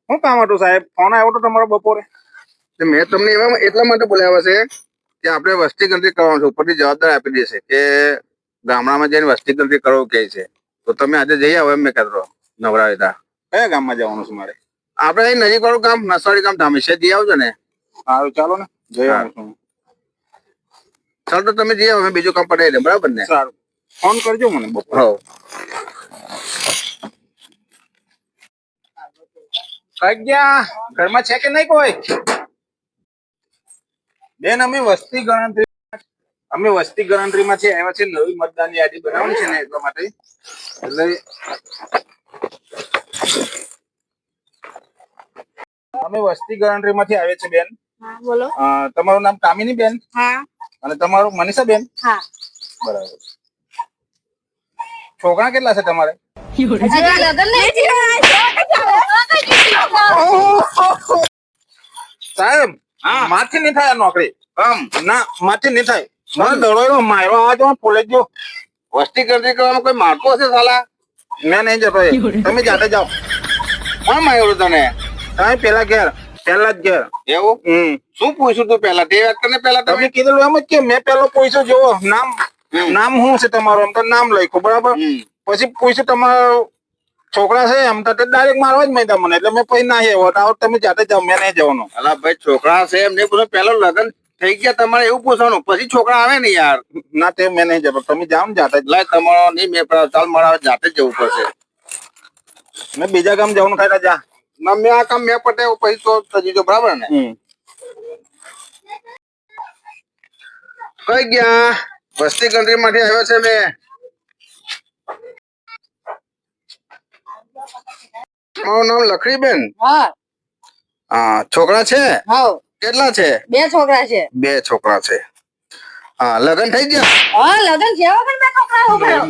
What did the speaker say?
શું કામ હતું સાહેબ? ફોન આવ્યો તો તમારો બપોરે. મેં તમને એટલા માટે બોલાવ્યા છે કે આપણે વસ્તી ગણતરી કરવાનું છે. ઉપરથી જવાબદારી આપી દેશે કે ગામડામાં જઈને વસ્તી ગણતરી કરવું કે છે. તો તમે આજે જઈ આવો એમ મેં કહેતો નવરાવીતા. કયા ગામમાં જવાનું છે મારે? આપણે અહીં નજીક વાળું ગામ નસવાડી ગામ ધામેશ્વર જઈ આવજો ને. સારું ચાલો ને, જઈ આવું છું. ચાલો તો તમે જઈ આવો, મેં બીજું કામ પટાવી દે, બરાબર ને? સારું, ફોન કરજો મને બપોરે. હો પ્રજ્ઞા ઘરમાં છે કે નહીં કોઈ? બેન, અમે વસ્તી ગણતરીમાં છે, આવ્યા છે. નવી મતદાન યાદી બનાવવાની છે ને, એટલા માટે. એટલે અમે વસ્તી ગણતરીમાંથી આવ્યા છે બેન. હા બોલો. તમારું નામ કામિની બેન? હા. અને તમારું મનીષા બેન? હા. બરાબર. છોકરા કેટલા છે તમારે? સાહેબ, માથી નહીં થાય નોકરી. ના, માથી નહીં થાય. મને દડો માર્યો આવે તો પોલીસ જો. વસ્તી ગણતરી કરવામાં કોઈ મારતો હશે સાલા? મેં નહીં જતો. તમે જાતે જાઓ. કોણ માર્યું તને? તમે પેલા ઘેર, પેલા જ ઘેર. એવું? શું પૂછ્યું તું પેલા? તે વાત કરીને પેલા તમે કીધું એમ જ કે મેં પેલો પૂછ્યું. જોવો નામ શું છે તમારું? એમ તો નામ લખ્યું બરાબર. પછી પૂછ્યું તમારો છોકરા છે એમ તો ડાયરેક્ટ મારવા જ માંડ્યા મને. એટલે મેં પછી ના આવ્યો. તમે જાતે જાઓ, મેં નહીં જવાનું. અલા ભાઈ, છોકરા છે એમ નહીં પૂછો. પેલો લગ્ન થઈ ગયા તમારે એવું પૂછવાનું, પછી છોકરા આવે ને યાર. ના, તે મેં નહીં જતો. તમે જાઓ ને જાતે જ. લાય તમારો નહીં મેં ચાલ મારા જાતે જ જવું પડશે. મેં બીજા ગામ જવાનું થાય જા. ના, મેં આ કામ મેં પટાવ્યું પછી તો થજી જો, બરાબર ને? કઈ ગયા? વસ્તી ગણતરી માંથી આવ્યો છે મેં. મારું નામ લખડીબેન. હા, છોકરા છે? કેટલા છે? 2 છોકરા છે. 2 છોકરા છે. હા, લગ્ન થઈ ગયા? હા, લગન જેવા પણ 2 છોકરા હો ગયો.